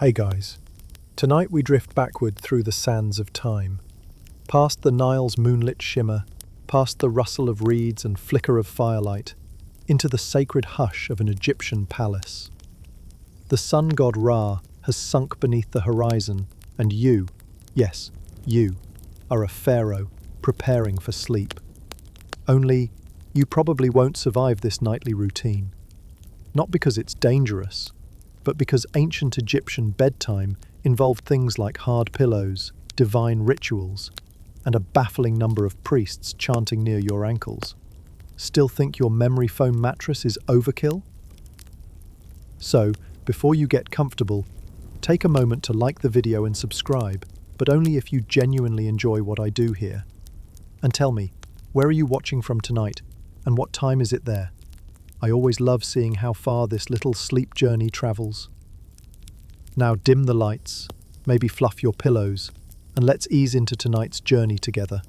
Hey guys, tonight we drift backward through the sands of time, past the Nile's moonlit shimmer, past the rustle of reeds and flicker of firelight, into the sacred hush of an Egyptian palace. The sun god Ra has sunk beneath the horizon, and you, yes, you, are a pharaoh preparing for sleep. Only, you probably won't survive this nightly routine. Not because it's dangerous, but because ancient Egyptian bedtime involved things like hard pillows, divine rituals, and a baffling number of priests chanting near your ankles. Still think your memory foam mattress is overkill? So, before you get comfortable, take a moment to like the video and subscribe, but only if you genuinely enjoy what I do here. And tell me, where are you watching from tonight, and what time is it there? I always love seeing how far this little sleep journey travels. Now dim the lights, maybe fluff your pillows, and let's ease into tonight's journey together.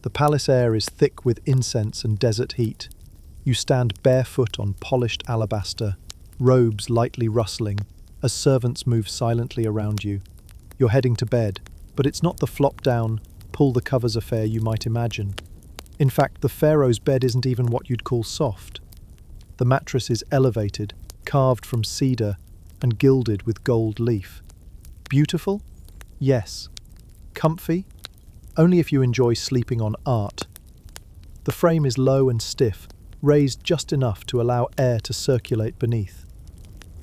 The palace air is thick with incense and desert heat. You stand barefoot on polished alabaster, robes lightly rustling, as servants move silently around you. You're heading to bed, but it's not the flop-down, pull-the-covers affair you might imagine. In fact, the pharaoh's bed isn't even what you'd call soft. The mattress is elevated, carved from cedar, and gilded with gold leaf. Beautiful? Yes. Comfy? Only if you enjoy sleeping on art. The frame is low and stiff, raised just enough to allow air to circulate beneath.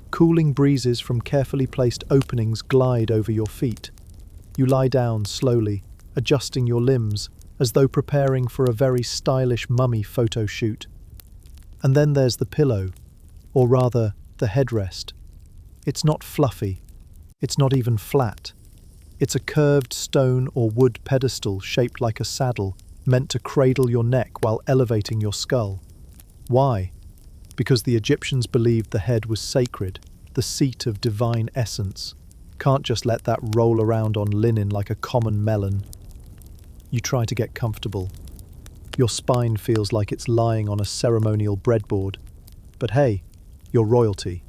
Cooling breezes from carefully placed openings glide over your feet. You lie down slowly, adjusting your limbs, as though preparing for a very stylish mummy photo shoot. And then there's the pillow, or rather, the headrest. It's not fluffy. It's not even flat. It's a curved stone or wood pedestal shaped like a saddle, meant to cradle your neck while elevating your skull. Why? Because the Egyptians believed the head was sacred, the seat of divine essence. Can't just let that roll around on linen like a common melon. You try to get comfortable. Your spine feels like it's lying on a ceremonial breadboard. But hey, you're royalty.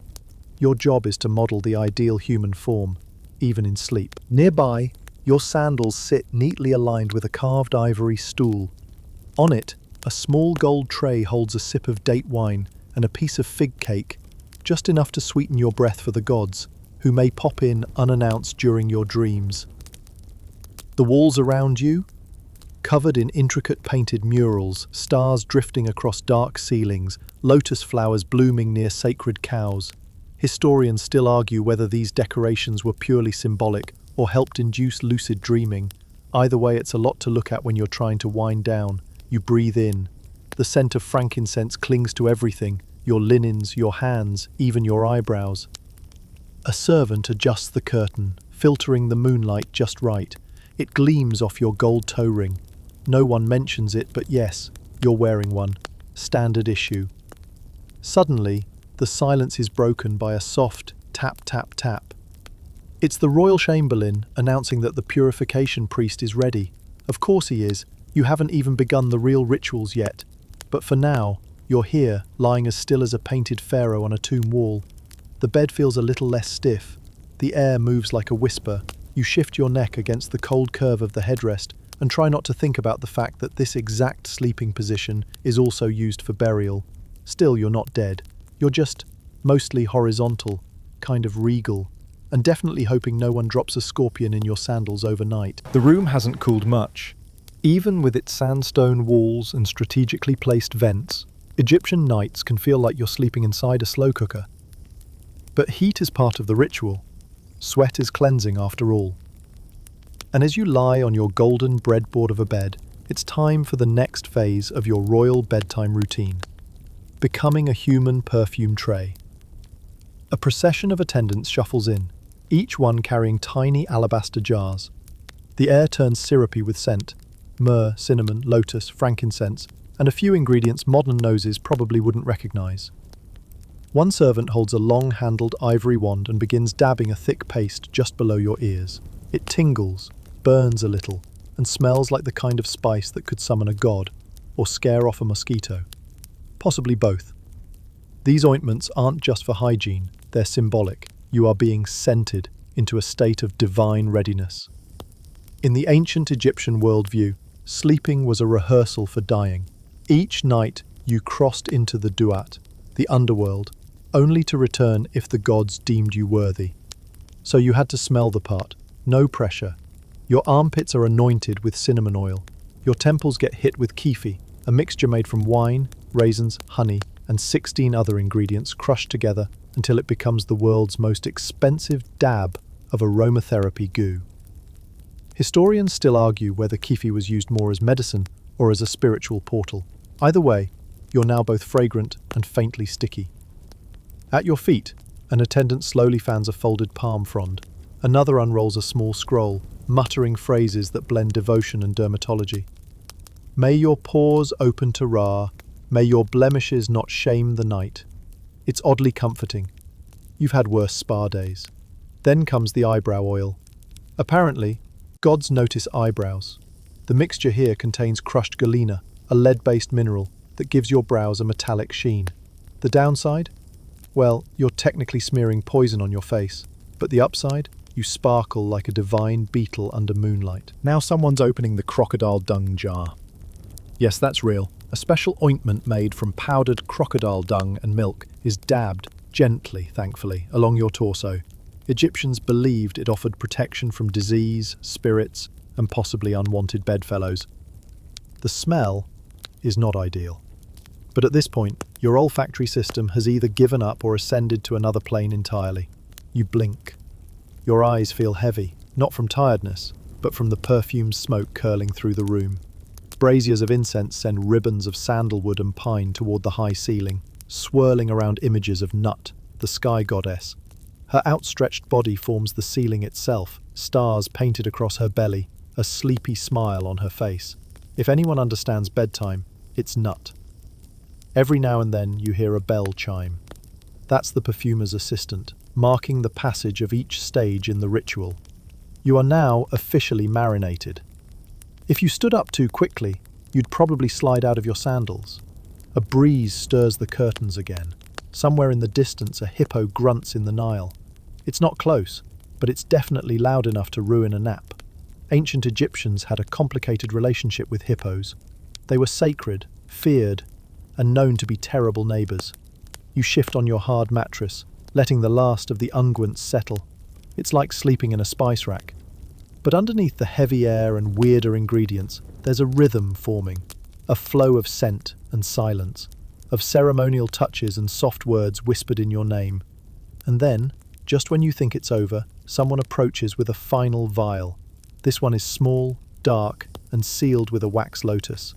Your job is to model the ideal human form, even in sleep. Nearby, your sandals sit neatly aligned with a carved ivory stool. On it, a small gold tray holds a sip of date wine and a piece of fig cake, just enough to sweeten your breath for the gods, who may pop in unannounced during your dreams. The walls around you? Covered in intricate painted murals, stars drifting across dark ceilings, lotus flowers blooming near sacred cows. Historians still argue whether these decorations were purely symbolic or helped induce lucid dreaming. Either way, it's a lot to look at when you're trying to wind down. You breathe in. The scent of frankincense clings to everything, your linens, your hands, even your eyebrows. A servant adjusts the curtain, filtering the moonlight just right. It gleams off your gold toe ring. No one mentions it, but yes, you're wearing one. Standard issue. Suddenly, the silence is broken by a soft tap, tap, tap. It's the royal chamberlain announcing that the purification priest is ready. Of course he is. You haven't even begun the real rituals yet. But for now, you're here, lying as still as a painted pharaoh on a tomb wall. The bed feels a little less stiff. The air moves like a whisper. You shift your neck against the cold curve of the headrest and try not to think about the fact that this exact sleeping position is also used for burial. Still, you're not dead. You're just mostly horizontal, kind of regal, and definitely hoping no one drops a scorpion in your sandals overnight. The room hasn't cooled much. Even with its sandstone walls and strategically placed vents, Egyptian nights can feel like you're sleeping inside a slow cooker. But heat is part of the ritual. Sweat is cleansing after all. And as you lie on your golden breadboard of a bed, it's time for the next phase of your royal bedtime routine. Becoming a human perfume tray. A procession of attendants shuffles in, each one carrying tiny alabaster jars. The air turns syrupy with scent: myrrh, cinnamon, lotus, frankincense, and a few ingredients modern noses probably wouldn't recognize. One servant holds a long-handled ivory wand and begins dabbing a thick paste just below your ears. It tingles, burns a little, and smells like the kind of spice that could summon a god or scare off a mosquito. Possibly both. These ointments aren't just for hygiene, they're symbolic. You are being scented into a state of divine readiness. In the ancient Egyptian worldview, sleeping was a rehearsal for dying. Each night you crossed into the duat, the underworld, only to return if the gods deemed you worthy. So you had to smell the part, no pressure. Your armpits are anointed with cinnamon oil. Your temples get hit with kifi, a mixture made from wine, raisins, honey, and 16 other ingredients crushed together until it becomes the world's most expensive dab of aromatherapy goo. Historians still argue whether kifi was used more as medicine or as a spiritual portal. Either way, you're now both fragrant and faintly sticky. At your feet, an attendant slowly fans a folded palm frond. Another unrolls a small scroll, muttering phrases that blend devotion and dermatology. May your pores open to Ra, may your blemishes not shame the night. It's oddly comforting. You've had worse spa days. Then comes the eyebrow oil. Apparently, gods notice eyebrows. The mixture here contains crushed galena, a lead-based mineral that gives your brows a metallic sheen. The downside? Well, you're technically smearing poison on your face, but the upside? You sparkle like a divine beetle under moonlight. Now someone's opening the crocodile dung jar. Yes, that's real. A special ointment made from powdered crocodile dung and milk is dabbed, gently, thankfully, along your torso. Egyptians believed it offered protection from disease, spirits, and possibly unwanted bedfellows. The smell is not ideal. But at this point, your olfactory system has either given up or ascended to another plane entirely. You blink. Your eyes feel heavy, not from tiredness, but from the perfumed smoke curling through the room. Braziers of incense send ribbons of sandalwood and pine toward the high ceiling, swirling around images of Nut, the sky goddess. Her outstretched body forms the ceiling itself, stars painted across her belly, a sleepy smile on her face. If anyone understands bedtime, it's Nut. Every now and then you hear a bell chime. That's the perfumer's assistant, marking the passage of each stage in the ritual. You are now officially marinated. If you stood up too quickly, you'd probably slide out of your sandals. A breeze stirs the curtains again. Somewhere in the distance, a hippo grunts in the Nile. It's not close, but it's definitely loud enough to ruin a nap. Ancient Egyptians had a complicated relationship with hippos. They were sacred, feared, and known to be terrible neighbours. You shift on your hard mattress, letting the last of the unguents settle. It's like sleeping in a spice rack. But underneath the heavy air and weirder ingredients, there's a rhythm forming, a flow of scent and silence, of ceremonial touches and soft words whispered in your name. And then, just when you think it's over, someone approaches with a final vial. This one is small, dark, and sealed with a wax lotus.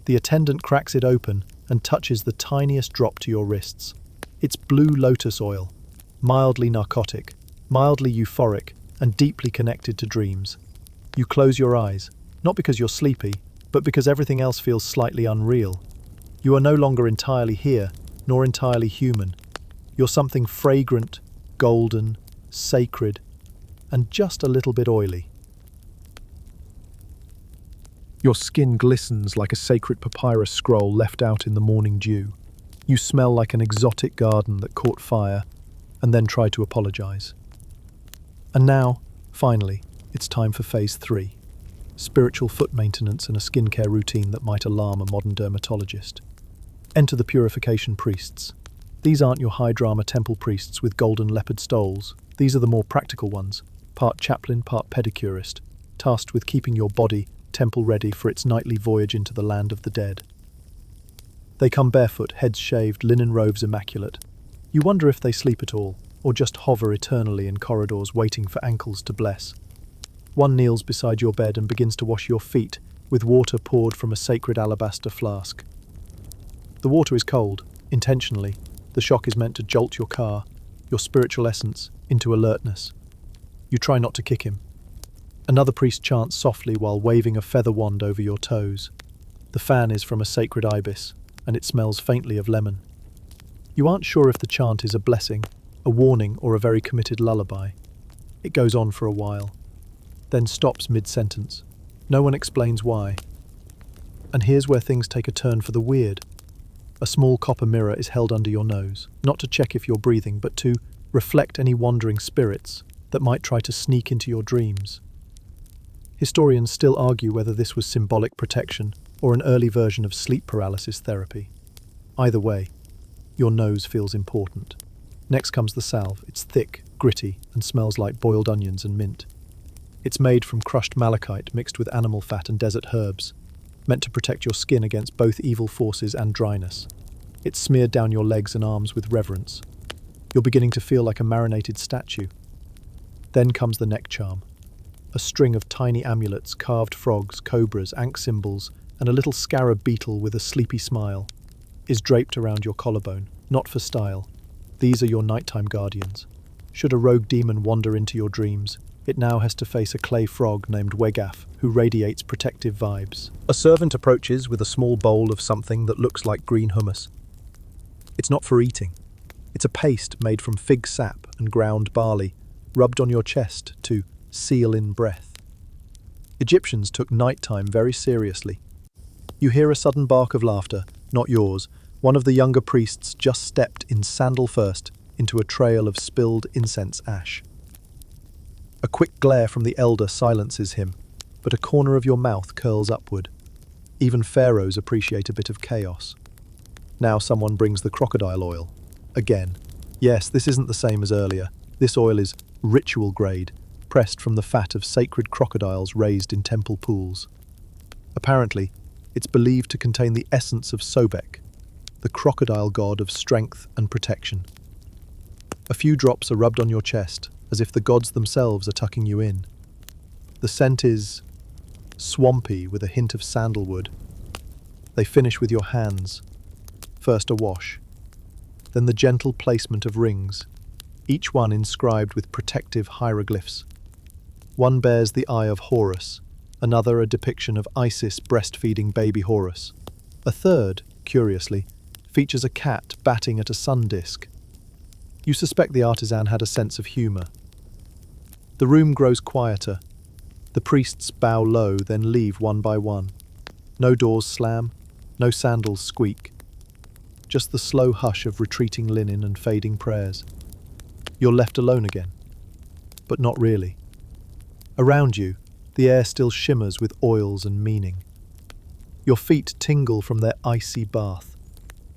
The attendant cracks it open and touches the tiniest drop to your wrists. It's blue lotus oil, mildly narcotic, mildly euphoric, and deeply connected to dreams. You close your eyes, not because you're sleepy, but because everything else feels slightly unreal. You are no longer entirely here, nor entirely human. You're something fragrant, golden, sacred, and just a little bit oily. Your skin glistens like a sacred papyrus scroll left out in the morning dew. You smell like an exotic garden that caught fire and then tried to apologize. And now, finally, it's time for phase 3. Spiritual foot maintenance and a skincare routine that might alarm a modern dermatologist. Enter the purification priests. These aren't your high-drama temple priests with golden leopard stoles. These are the more practical ones, part chaplain, part pedicurist, tasked with keeping your body temple-ready for its nightly voyage into the land of the dead. They come barefoot, heads shaved, linen robes immaculate. You wonder if they sleep at all, or just hover eternally in corridors waiting for ankles to bless. One kneels beside your bed and begins to wash your feet with water poured from a sacred alabaster flask. The water is cold, intentionally. The shock is meant to jolt your car, your spiritual essence, into alertness. You try not to kick him. Another priest chants softly while waving a feather wand over your toes. The fan is from a sacred ibis, and it smells faintly of lemon. You aren't sure if the chant is a blessing, a warning, or a very committed lullaby. It goes on for a while, then stops mid-sentence. No one explains why. And here's where things take a turn for the weird. A small copper mirror is held under your nose, not to check if you're breathing, but to reflect any wandering spirits that might try to sneak into your dreams. Historians still argue whether this was symbolic protection or an early version of sleep paralysis therapy. Either way, your nose feels important. Next comes the salve. It's thick, gritty, and smells like boiled onions and mint. It's made from crushed malachite mixed with animal fat and desert herbs, meant to protect your skin against both evil forces and dryness. It's smeared down your legs and arms with reverence. You're beginning to feel like a marinated statue. Then comes the neck charm. A string of tiny amulets, carved frogs, cobras, ankh symbols, and a little scarab beetle with a sleepy smile is draped around your collarbone, not for style. These are your nighttime guardians. Should a rogue demon wander into your dreams, it now has to face a clay frog named Wegaf, who radiates protective vibes. A servant approaches with a small bowl of something that looks like green hummus. It's not for eating. It's a paste made from fig sap and ground barley, rubbed on your chest to seal in breath. Egyptians took nighttime very seriously. You hear a sudden bark of laughter, not yours. One of the younger priests just stepped in sandal first into a trail of spilled incense ash. A quick glare from the elder silences him, but a corner of your mouth curls upward. Even pharaohs appreciate a bit of chaos. Now someone brings the crocodile oil. Again. Yes, this isn't the same as earlier. This oil is ritual grade, pressed from the fat of sacred crocodiles raised in temple pools. Apparently, it's believed to contain the essence of Sobek, the crocodile god of strength and protection. A few drops are rubbed on your chest, as if the gods themselves are tucking you in. The scent is swampy with a hint of sandalwood. They finish with your hands. First a wash, then the gentle placement of rings, each one inscribed with protective hieroglyphs. One bears the eye of Horus, another a depiction of Isis breastfeeding baby Horus. A third, curiously, features a cat batting at a sun disk. You suspect the artisan had a sense of humour. The room grows quieter. The priests bow low, then leave one by one. No doors slam, no sandals squeak. Just the slow hush of retreating linen and fading prayers. You're left alone again. But not really. Around you, the air still shimmers with oils and meaning. Your feet tingle from their icy bath.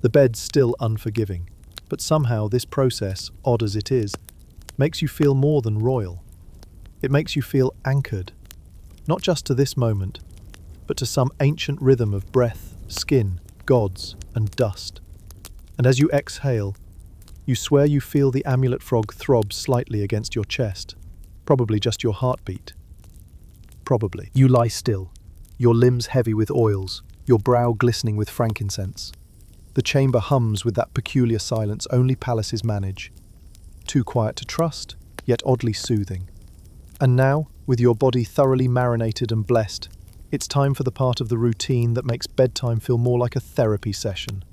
The bed's still unforgiving, but somehow this process, odd as it is, makes you feel more than royal. It makes you feel anchored, not just to this moment, but to some ancient rhythm of breath, skin, gods, and dust. And as you exhale, you swear you feel the amulet frog throb slightly against your chest, probably just your heartbeat. Probably. You lie still, your limbs heavy with oils, your brow glistening with frankincense. The chamber hums with that peculiar silence only palaces manage. Too quiet to trust, yet oddly soothing. And now, with your body thoroughly marinated and blessed, it's time for the part of the routine that makes bedtime feel more like a therapy session.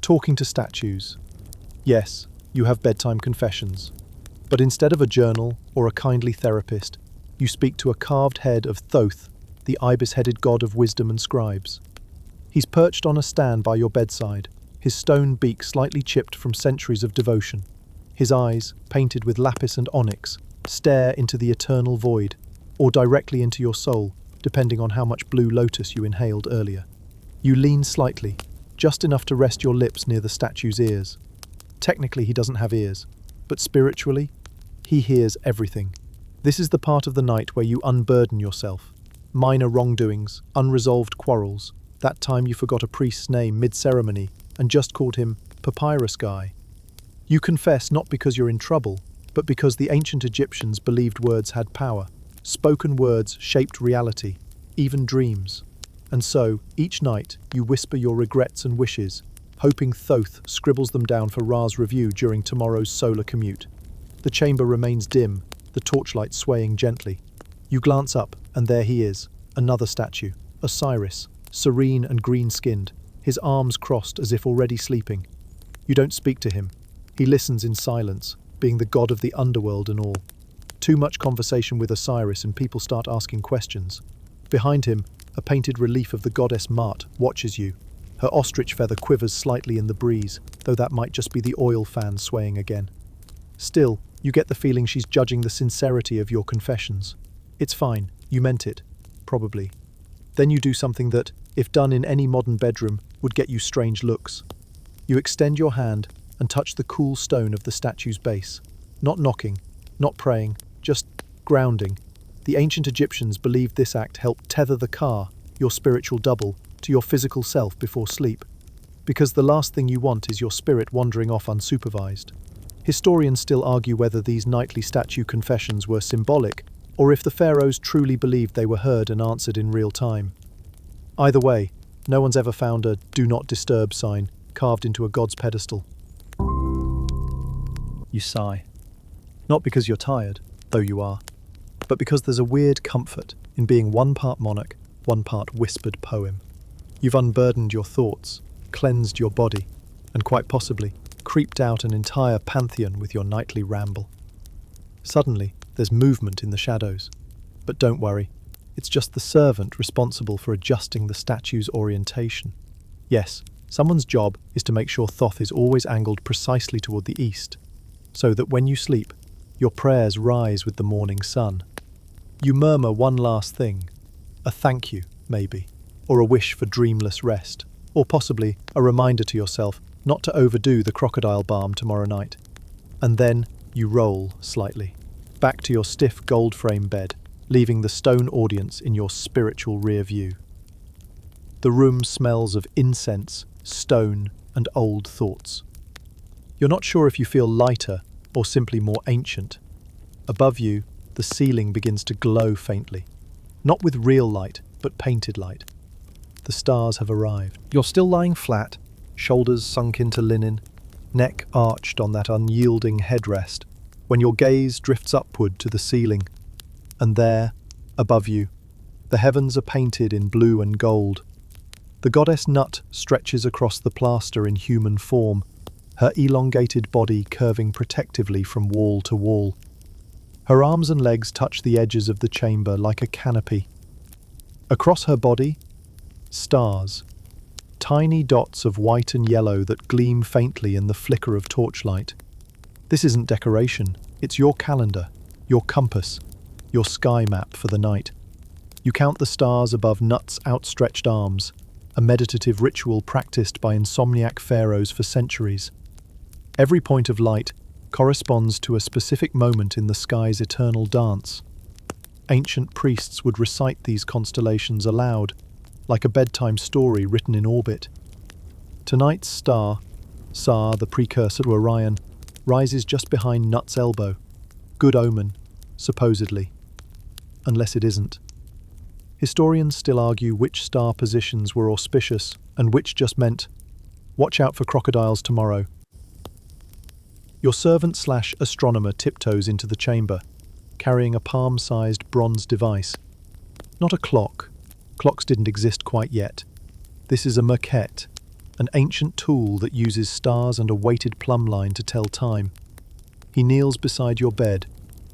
Talking to statues. Yes, you have bedtime confessions. But instead of a journal or a kindly therapist, you speak to a carved head of Thoth, the ibis-headed god of wisdom and scribes. He's perched on a stand by your bedside, his stone beak slightly chipped from centuries of devotion. His eyes, painted with lapis and onyx, stare into the eternal void, or directly into your soul, depending on how much blue lotus you inhaled earlier. You lean slightly, just enough to rest your lips near the statue's ears. Technically, he doesn't have ears, but spiritually, he hears everything. This is the part of the night where you unburden yourself. Minor wrongdoings, unresolved quarrels, that time you forgot a priest's name mid-ceremony and just called him Papyrus Guy. You confess not because you're in trouble, but because the ancient Egyptians believed words had power. Spoken words shaped reality, even dreams. And so, each night, you whisper your regrets and wishes, hoping Thoth scribbles them down for Ra's review during tomorrow's solar commute. The chamber remains dim, the torchlight swaying gently. You glance up, and there he is, another statue, Osiris, serene and green-skinned, his arms crossed as if already sleeping. You don't speak to him. He listens in silence, being the god of the underworld and all. Too much conversation with Osiris and people start asking questions. Behind him, a painted relief of the goddess Mart watches you. Her ostrich feather quivers slightly in the breeze, though that might just be the oil fan swaying again. Still, you get the feeling she's judging the sincerity of your confessions. It's fine, you meant it. Probably. Then you do something that, if done in any modern bedroom, would get you strange looks. You extend your hand and touch the cool stone of the statue's base. Not knocking, not praying, just grounding. The ancient Egyptians believed this act helped tether the ka, your spiritual double, to your physical self before sleep. Because the last thing you want is your spirit wandering off unsupervised. Historians still argue whether these nightly statue confessions were symbolic, or if the pharaohs truly believed they were heard and answered in real time. Either way, no one's ever found a "do not disturb" sign carved into a god's pedestal. You sigh. Not because you're tired, though you are, but because there's a weird comfort in being one part monarch, one part whispered poem. You've unburdened your thoughts, cleansed your body, and quite possibly creeped out an entire pantheon with your nightly ramble. Suddenly, there's movement in the shadows. But don't worry, it's just the servant responsible for adjusting the statue's orientation. Yes, someone's job is to make sure Thoth is always angled precisely toward the east, so that when you sleep, your prayers rise with the morning sun. You murmur one last thing, a thank you, maybe, or a wish for dreamless rest, or possibly a reminder to yourself not to overdo the crocodile balm tomorrow night. And then you roll slightly, back to your stiff gold-frame bed, leaving the stone audience in your spiritual rear view. The room smells of incense, stone, and old thoughts. You're not sure if you feel lighter or simply more ancient. Above you, the ceiling begins to glow faintly, not with real light, but painted light. The stars have arrived. You're still lying flat, shoulders sunk into linen, neck arched on that unyielding headrest, when your gaze drifts upward to the ceiling. And there, above you, the heavens are painted in blue and gold. The goddess Nut stretches across the plaster in human form, her elongated body curving protectively from wall to wall. Her arms and legs touch the edges of the chamber like a canopy. Across her body, stars, tiny dots of white and yellow that gleam faintly in the flicker of torchlight. This isn't decoration, it's your calendar, your compass, your sky map for the night. You count the stars above Nut's outstretched arms, a meditative ritual practiced by insomniac pharaohs for centuries. Every point of light corresponds to a specific moment in the sky's eternal dance. Ancient priests would recite these constellations aloud, like a bedtime story written in orbit. Tonight's star, Sa, the precursor to Orion, rises just behind Nut's elbow. Good omen, supposedly. Unless it isn't. Historians still argue which star positions were auspicious and which just meant, watch out for crocodiles tomorrow. Your servant/astronomer tiptoes into the chamber, carrying a palm-sized bronze device. Not a clock. Clocks didn't exist quite yet. This is a maquette, an ancient tool that uses stars and a weighted plumb line to tell time. He kneels beside your bed,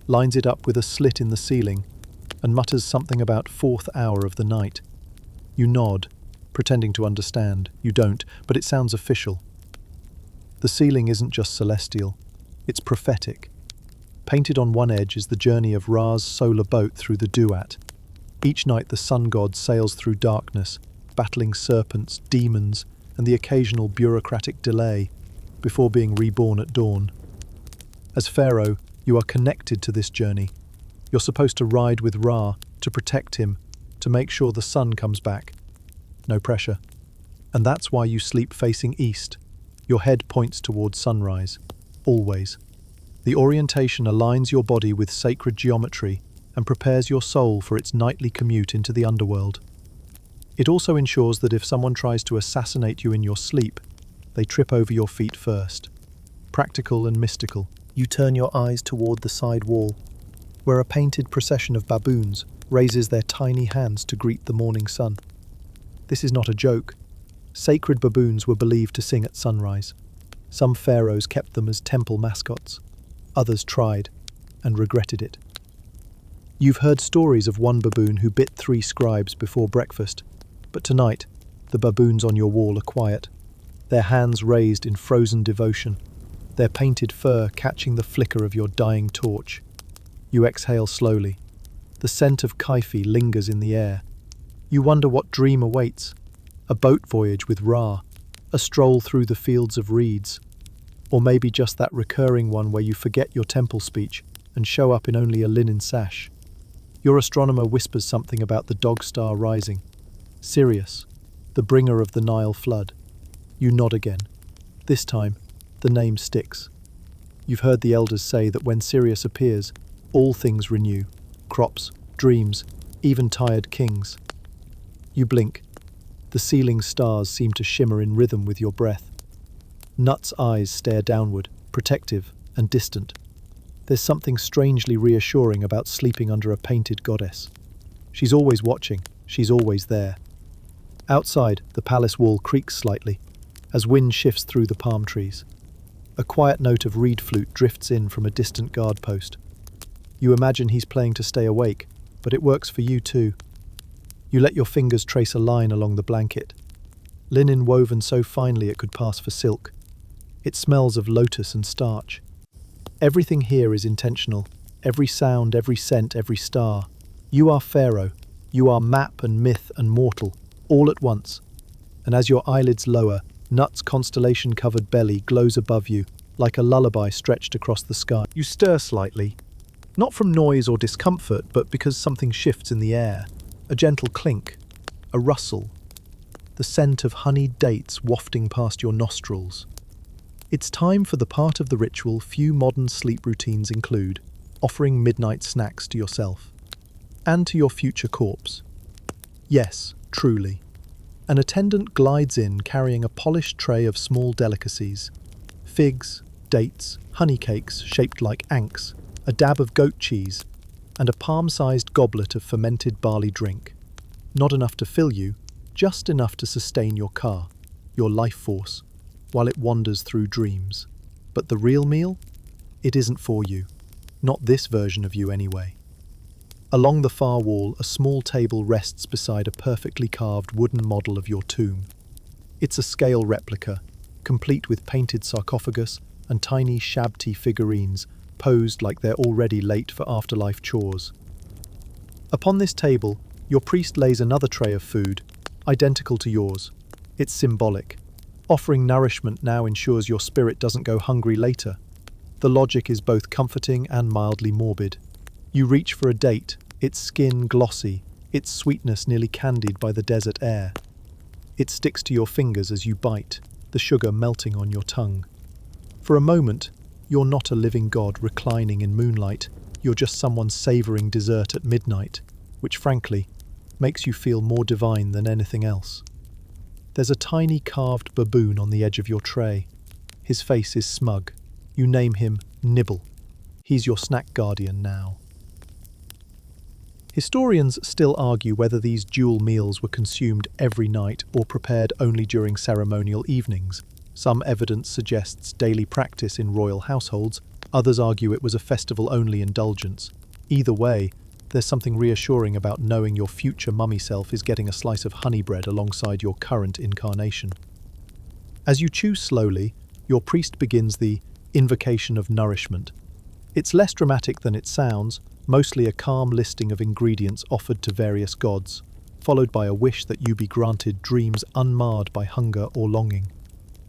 lines it up with a slit in the ceiling, and mutters something about 4th hour of the night. You nod, pretending to understand. You don't, but it sounds official. The ceiling isn't just celestial, it's prophetic. Painted on one edge is the journey of Ra's solar boat through the Duat. Each night the sun god sails through darkness, battling serpents, demons, and the occasional bureaucratic delay, before being reborn at dawn. As pharaoh, you are connected to this journey. You're supposed to ride with Ra, to protect him, to make sure the sun comes back. No pressure. And that's why you sleep facing east. Your head points towards sunrise. Always. The orientation aligns your body with sacred geometry and prepares your soul for its nightly commute into the underworld. It also ensures that if someone tries to assassinate you in your sleep, they trip over your feet first. Practical and mystical. You turn your eyes toward the side wall, where a painted procession of baboons raises their tiny hands to greet the morning sun. This is not a joke. Sacred baboons were believed to sing at sunrise. Some pharaohs kept them as temple mascots. Others tried and regretted it. You've heard stories of one baboon who bit 3 scribes before breakfast, but tonight, the baboons on your wall are quiet, their hands raised in frozen devotion, their painted fur catching the flicker of your dying torch. You exhale slowly. The scent of kaifi lingers in the air. You wonder what dream awaits. A boat voyage with Ra, a stroll through the fields of reeds, or maybe just that recurring one where you forget your temple speech and show up in only a linen sash. Your astronomer whispers something about the dog star rising. Sirius, the bringer of the Nile flood. You nod again. This time, the name sticks. You've heard the elders say that when Sirius appears, all things renew. Crops, dreams, even tired kings. You blink. The ceiling stars seem to shimmer in rhythm with your breath. Nut's eyes stare downward, protective and distant. There's something strangely reassuring about sleeping under a painted goddess. She's always watching, she's always there. Outside, the palace wall creaks slightly, as wind shifts through the palm trees. A quiet note of reed flute drifts in from a distant guard post. You imagine he's playing to stay awake, but it works for you too. You let your fingers trace a line along the blanket. Linen woven so finely it could pass for silk. It smells of lotus and starch. Everything here is intentional. Every sound, every scent, every star. You are Pharaoh. You are map and myth and mortal, all at once. And as your eyelids lower, Nut's constellation-covered belly glows above you, like a lullaby stretched across the sky. You stir slightly, not from noise or discomfort, but because something shifts in the air. A gentle clink, a rustle, the scent of honeyed dates wafting past your nostrils. It's time for the part of the ritual few modern sleep routines include, offering midnight snacks to yourself. And to your future corpse. Yes, truly. An attendant glides in carrying a polished tray of small delicacies. Figs, dates, honey cakes shaped like ankhs, a dab of goat cheese, and a palm-sized goblet of fermented barley drink. Not enough to fill you, just enough to sustain your car, your life force, while it wanders through dreams. But the real meal? It isn't for you. Not this version of you anyway. Along the far wall, a small table rests beside a perfectly carved wooden model of your tomb. It's a scale replica, complete with painted sarcophagus and tiny shabti figurines posed like they're already late for afterlife chores. Upon this table, your priest lays another tray of food, identical to yours. It's symbolic. Offering nourishment now ensures your spirit doesn't go hungry later. The logic is both comforting and mildly morbid. You reach for a date, its skin glossy, its sweetness nearly candied by the desert air. It sticks to your fingers as you bite, the sugar melting on your tongue. For a moment, you're not a living god reclining in moonlight, you're just someone savouring dessert at midnight, which frankly, makes you feel more divine than anything else. There's a tiny carved baboon on the edge of your tray. His face is smug. You name him Nibble. He's your snack guardian now. Historians still argue whether these dual meals were consumed every night or prepared only during ceremonial evenings. Some evidence suggests daily practice in royal households, others argue it was a festival-only indulgence. Either way, there's something reassuring about knowing your future mummy self is getting a slice of honey bread alongside your current incarnation. As you chew slowly, your priest begins the invocation of nourishment. It's less dramatic than it sounds, mostly a calm listing of ingredients offered to various gods, followed by a wish that you be granted dreams unmarred by hunger or longing.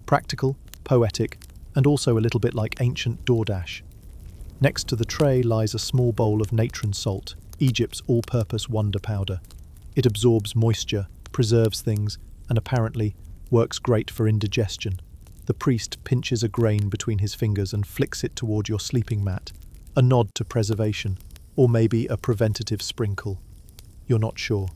Practical, poetic, and also a little bit like ancient DoorDash. Next to the tray lies a small bowl of natron salt, Egypt's all-purpose wonder powder. It absorbs moisture, preserves things, and apparently works great for indigestion. The priest pinches a grain between his fingers and flicks it toward your sleeping mat, a nod to preservation, or maybe a preventative sprinkle. You're not sure.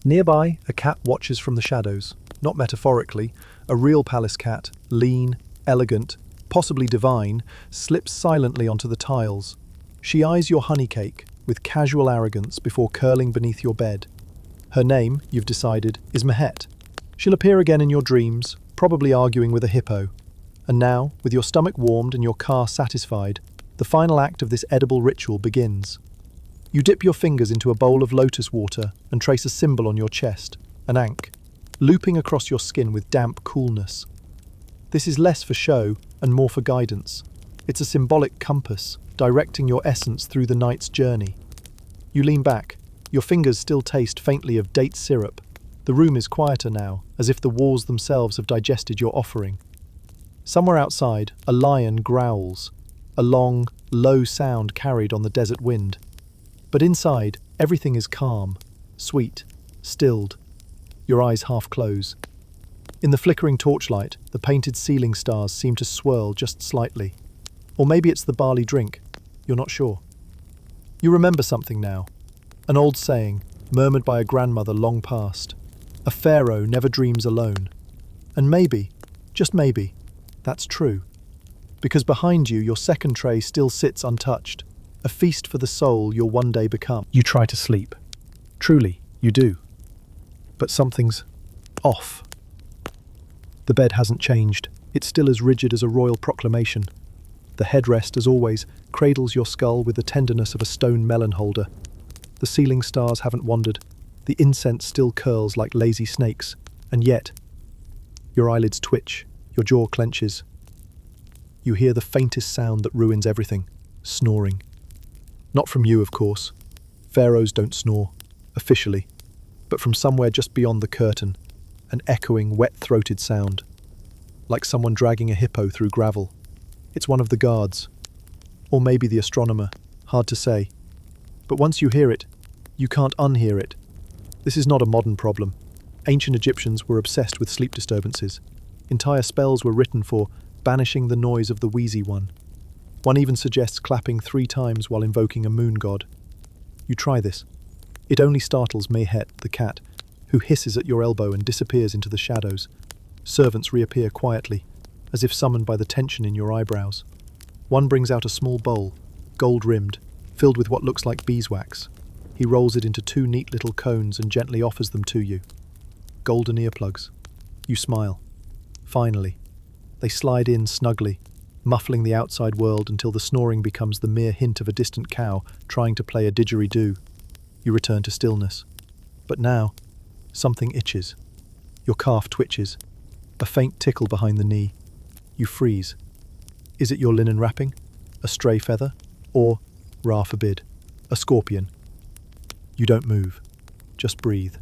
Nearby, a cat watches from the shadows. Not metaphorically, a real palace cat, lean, elegant, possibly divine, slips silently onto the tiles. She eyes your honey cake with casual arrogance before curling beneath your bed. Her name, you've decided, is Mehet. She'll appear again in your dreams, probably arguing with a hippo. And now, with your stomach warmed and your car satisfied, the final act of this edible ritual begins. You dip your fingers into a bowl of lotus water and trace a symbol on your chest, an ankh, looping across your skin with damp coolness. This is less for show and more for guidance. It's a symbolic compass, directing your essence through the night's journey. You lean back, your fingers still taste faintly of date syrup. The room is quieter now, as if the walls themselves have digested your offering. Somewhere outside, a lion growls, a long, low sound carried on the desert wind. But inside, everything is calm, sweet, stilled. Your eyes half close. In the flickering torchlight, the painted ceiling stars seem to swirl just slightly. Or maybe it's the barley drink, you're not sure. You remember something now. An old saying, murmured by a grandmother long past. A pharaoh never dreams alone. And maybe, just maybe, that's true. Because behind you, your second tray still sits untouched, a feast for the soul you'll one day become. You try to sleep. Truly, you do. But something's off. The bed hasn't changed. It's still as rigid as a royal proclamation. The headrest, as always, cradles your skull with the tenderness of a stone melon holder. The ceiling stars haven't wandered. The incense still curls like lazy snakes. And yet, your eyelids twitch, your jaw clenches. You hear the faintest sound that ruins everything, snoring. Not from you, of course. Pharaohs don't snore, officially. But from somewhere just beyond the curtain, an echoing, wet-throated sound. Like someone dragging a hippo through gravel. It's one of the guards. Or maybe the astronomer, hard to say. But once you hear it, you can't unhear it. This is not a modern problem. Ancient Egyptians were obsessed with sleep disturbances. Entire spells were written for banishing the noise of the wheezy one. One even suggests clapping 3 times while invoking a moon god. You try this. It only startles Mehet, the cat, who hisses at your elbow and disappears into the shadows. Servants reappear quietly, as if summoned by the tension in your eyebrows. One brings out a small bowl, gold-rimmed, filled with what looks like beeswax. He rolls it into 2 neat little cones and gently offers them to you. Golden earplugs. You smile. Finally. They slide in snugly, muffling the outside world until the snoring becomes the mere hint of a distant cow trying to play a didgeridoo. You return to stillness. But now, something itches. Your calf twitches. A faint tickle behind the knee. You freeze. Is it your linen wrapping? A stray feather? Or, Ra forbid, a scorpion? You don't move. Just breathe.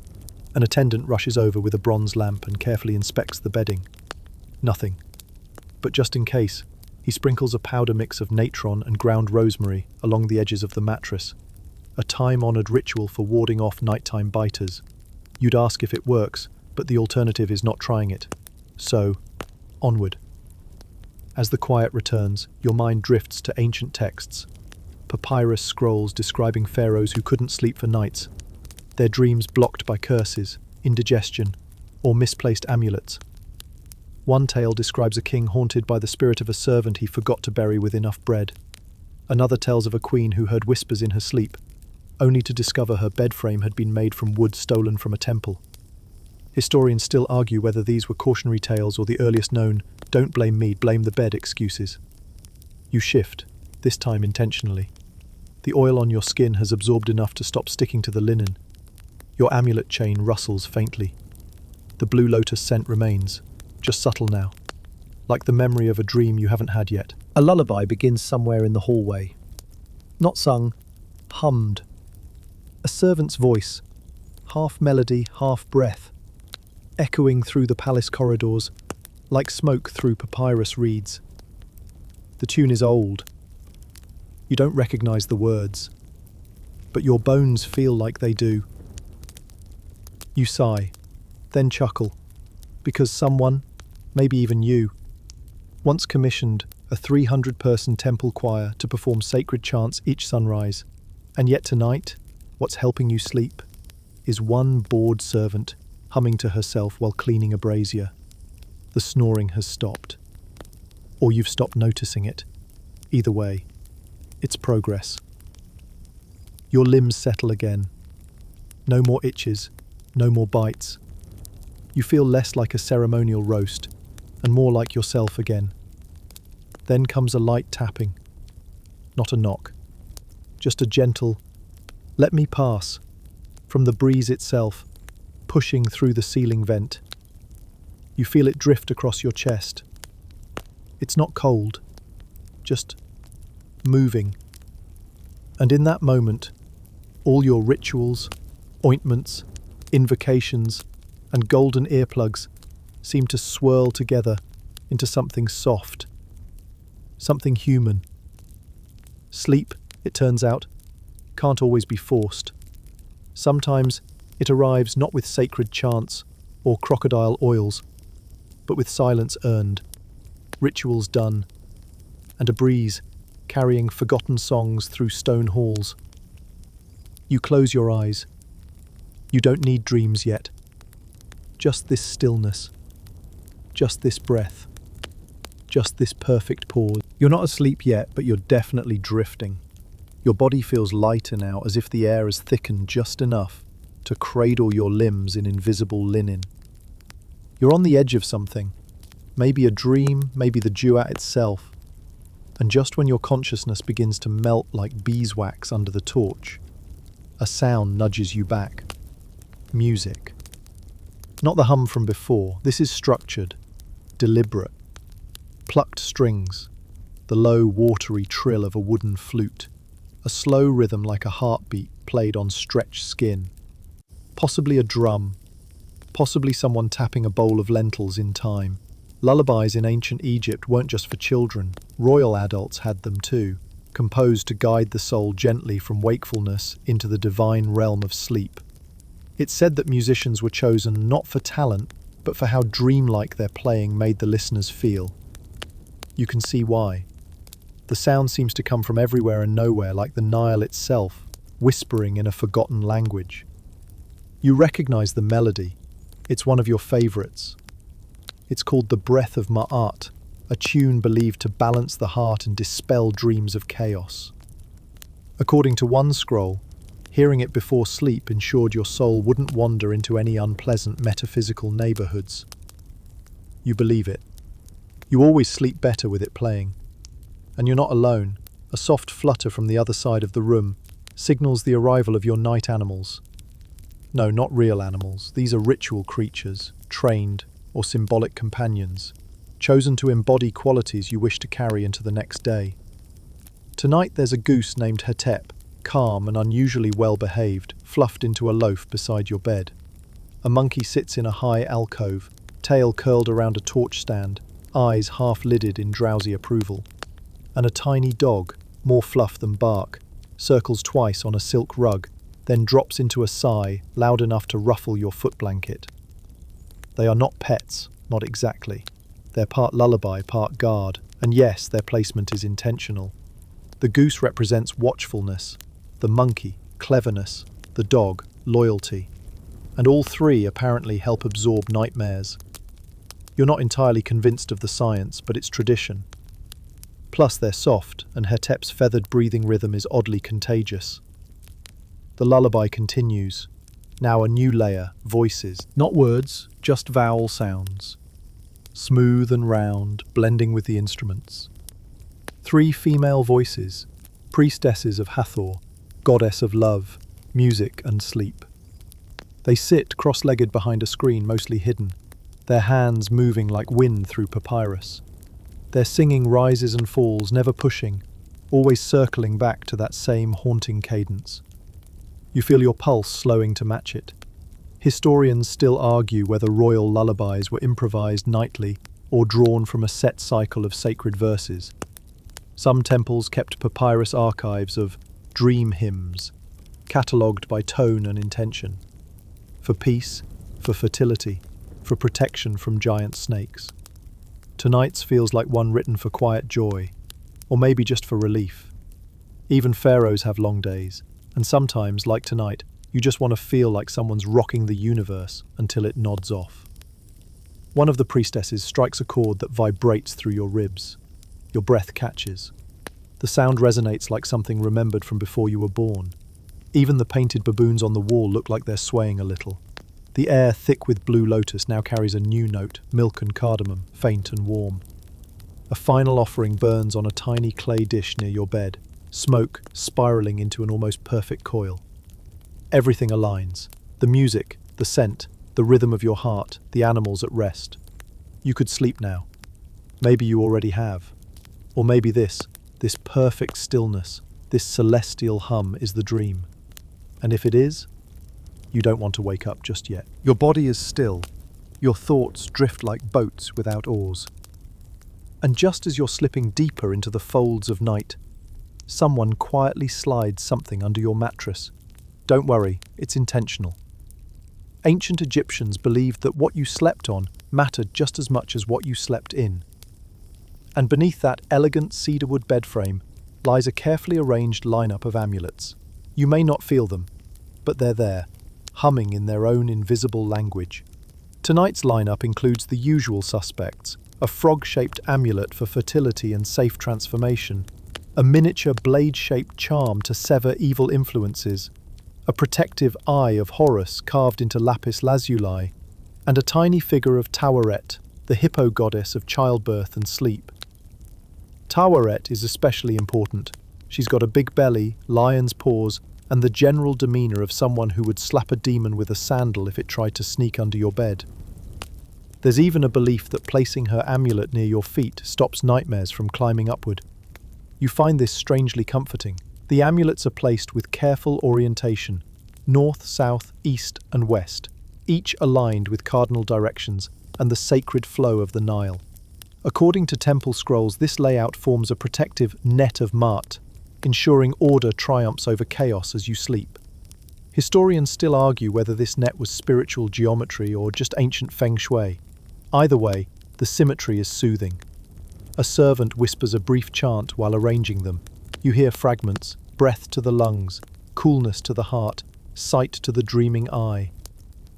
An attendant rushes over with a bronze lamp and carefully inspects the bedding. Nothing. But just in case, he sprinkles a powder mix of natron and ground rosemary along the edges of the mattress. A time-honored ritual for warding off nighttime biters. You'd ask if it works, but the alternative is not trying it. So, onward. As the quiet returns, your mind drifts to ancient texts. Papyrus scrolls describing pharaohs who couldn't sleep for nights. Their dreams blocked by curses, indigestion, or misplaced amulets. One tale describes a king haunted by the spirit of a servant he forgot to bury with enough bread. Another tells of a queen who heard whispers in her sleep, only to discover her bed frame had been made from wood stolen from a temple. Historians still argue whether these were cautionary tales or the earliest known, "don't blame me, blame the bed" excuses. You shift, this time intentionally. The oil on your skin has absorbed enough to stop sticking to the linen. Your amulet chain rustles faintly. The blue lotus scent remains, just subtle now, like the memory of a dream you haven't had yet. A lullaby begins somewhere in the hallway. Not sung, hummed. A servant's voice, half melody, half breath, echoing through the palace corridors, like smoke through papyrus reeds. The tune is old. You don't recognize the words, but your bones feel like they do. You sigh, then chuckle, because someone, maybe even you, once commissioned a 300-person temple choir to perform sacred chants each sunrise, and yet tonight, what's helping you sleep is one bored servant humming to herself while cleaning a brazier. The snoring has stopped. Or you've stopped noticing it. Either way, it's progress. Your limbs settle again. No more itches, no more bites. You feel less like a ceremonial roast, and more like yourself again. Then comes a light tapping. Not a knock. Just a gentle, "Let me pass," from the breeze itself, pushing through the ceiling vent. You feel it drift across your chest. It's not cold, just moving. And in that moment, all your rituals, ointments, invocations, and golden earplugs seem to swirl together into something soft, something human. Sleep, it turns out, can't always be forced. Sometimes it arrives not with sacred chants or crocodile oils, but with silence earned, rituals done, and a breeze carrying forgotten songs through stone halls. You close your eyes. You don't need dreams yet. Just this stillness. Just this breath. Just this perfect pause. You're not asleep yet, but you're definitely drifting. Your body feels lighter now, as if the air has thickened just enough to cradle your limbs in invisible linen. You're on the edge of something. Maybe a dream, maybe the duat itself. And just when your consciousness begins to melt like beeswax under the torch, a sound nudges you back. Music. Not the hum from before. This is structured, deliberate. Plucked strings, the low, watery trill of a wooden flute, a slow rhythm like a heartbeat played on stretched skin. Possibly a drum, possibly someone tapping a bowl of lentils in time. Lullabies in ancient Egypt weren't just for children. Royal adults had them too, composed to guide the soul gently from wakefulness into the divine realm of sleep. It's said that musicians were chosen not for talent, but for how dreamlike their playing made the listeners feel. You can see why. The sound seems to come from everywhere and nowhere, like the Nile itself, whispering in a forgotten language. You recognize the melody. It's one of your favorites. It's called the Breath of Ma'at, a tune believed to balance the heart and dispel dreams of chaos. According to one scroll, hearing it before sleep ensured your soul wouldn't wander into any unpleasant metaphysical neighborhoods. You believe it. You always sleep better with it playing. And you're not alone. A soft flutter from the other side of the room signals the arrival of your night animals. No, not real animals. These are ritual creatures, trained or symbolic companions, chosen to embody qualities you wish to carry into the next day. Tonight there's a goose named Hetep, calm and unusually well-behaved, fluffed into a loaf beside your bed. A monkey sits in a high alcove, tail curled around a torch stand, eyes half-lidded in drowsy approval. And a tiny dog, more fluff than bark, circles twice on a silk rug, then drops into a sigh loud enough to ruffle your foot blanket. They are not pets, not exactly. They're part lullaby, part guard, and yes, their placement is intentional. The goose represents watchfulness, the monkey, cleverness, the dog, loyalty. And all three apparently help absorb nightmares. You're not entirely convinced of the science, but it's tradition. Plus they're soft, and Hetep's feathered breathing rhythm is oddly contagious. The lullaby continues. Now a new layer, voices. Not words, just vowel sounds. Smooth and round, blending with the instruments. 3 female voices, priestesses of Hathor, goddess of love, music and sleep. They sit cross-legged behind a screen, mostly hidden, their hands moving like wind through papyrus. Their singing rises and falls, never pushing, always circling back to that same haunting cadence. You feel your pulse slowing to match it. Historians still argue whether royal lullabies were improvised nightly or drawn from a set cycle of sacred verses. Some temples kept papyrus archives of dream hymns, catalogued by tone and intention. For peace, for fertility, for protection from giant snakes. Tonight's feels like one written for quiet joy, or maybe just for relief. Even pharaohs have long days, and sometimes, like tonight, you just want to feel like someone's rocking the universe until it nods off. One of the priestesses strikes a chord that vibrates through your ribs. Your breath catches. The sound resonates like something remembered from before you were born. Even the painted baboons on the wall look like they're swaying a little. The air, thick with blue lotus, now carries a new note, milk and cardamom, faint and warm. A final offering burns on a tiny clay dish near your bed, smoke spiraling into an almost perfect coil. Everything aligns. The music, the scent, the rhythm of your heart, the animals at rest. You could sleep now. Maybe you already have. Or maybe this perfect stillness, this celestial hum is the dream. And if it is, you don't want to wake up just yet. Your body is still. Your thoughts drift like boats without oars. And just as you're slipping deeper into the folds of night, someone quietly slides something under your mattress. Don't worry, it's intentional. Ancient Egyptians believed that what you slept on mattered just as much as what you slept in. And beneath that elegant cedarwood bed frame lies a carefully arranged lineup of amulets. You may not feel them, but they're there, humming in their own invisible language. Tonight's lineup includes the usual suspects: a frog-shaped amulet for fertility and safe transformation, a miniature blade-shaped charm to sever evil influences, a protective eye of Horus carved into lapis lazuli, and a tiny figure of Taweret, the hippo goddess of childbirth and sleep. Taweret is especially important. She's got a big belly, lion's paws, and the general demeanor of someone who would slap a demon with a sandal if it tried to sneak under your bed. There's even a belief that placing her amulet near your feet stops nightmares from climbing upward. You find this strangely comforting. The amulets are placed with careful orientation, north, south, east, and west, each aligned with cardinal directions and the sacred flow of the Nile. According to temple scrolls, this layout forms a protective net of Ma'at, ensuring order triumphs over chaos as you sleep. Historians still argue whether this net was spiritual geometry or just ancient feng shui. Either way, the symmetry is soothing. A servant whispers a brief chant while arranging them. You hear fragments: breath to the lungs, coolness to the heart, sight to the dreaming eye.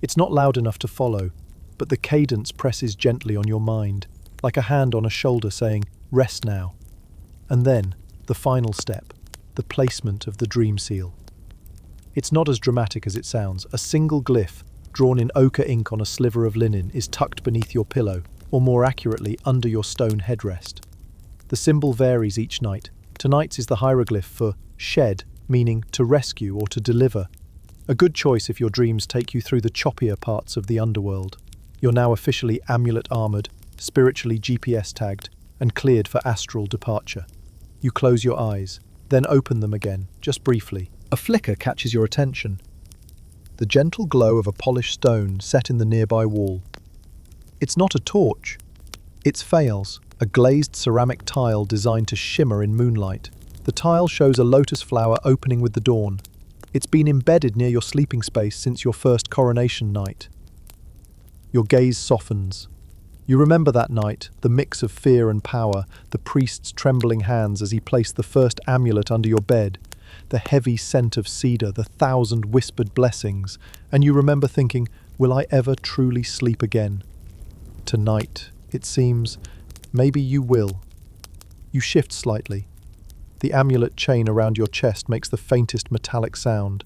It's not loud enough to follow, but the cadence presses gently on your mind, like a hand on a shoulder saying, "Rest now." And then, the final step, the placement of the dream seal. It's not as dramatic as it sounds. A single glyph, drawn in ochre ink on a sliver of linen, is tucked beneath your pillow, or more accurately, under your stone headrest. The symbol varies each night. Tonight's is the hieroglyph for shed, meaning to rescue or to deliver. A good choice if your dreams take you through the choppier parts of the underworld. You're now officially amulet-armored, spiritually GPS-tagged, and cleared for astral departure. You close your eyes, then open them again, just briefly. A flicker catches your attention. The gentle glow of a polished stone set in the nearby wall. It's not a torch. It's Pharaohs, a glazed ceramic tile designed to shimmer in moonlight. The tile shows a lotus flower opening with the dawn. It's been embedded near your sleeping space since your first coronation night. Your gaze softens. You remember that night, the mix of fear and power, the priest's trembling hands as he placed the first amulet under your bed, the heavy scent of cedar, the 1,000 whispered blessings, and you remember thinking, will I ever truly sleep again? Tonight, it seems, maybe you will. You shift slightly. The amulet chain around your chest makes the faintest metallic sound.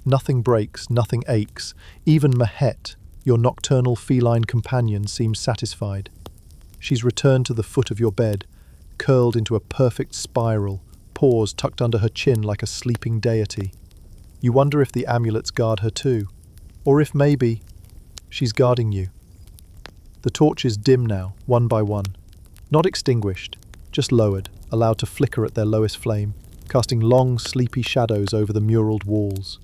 Nothing breaks, nothing aches. Even Mahet, your nocturnal feline companion, seems satisfied. She's returned to the foot of your bed, curled into a perfect spiral, paws tucked under her chin like a sleeping deity. You wonder if the amulets guard her too, or if maybe she's guarding you. The torches dim now, one by one. Not extinguished, just lowered, allowed to flicker at their lowest flame, casting long, sleepy shadows over the muralled walls.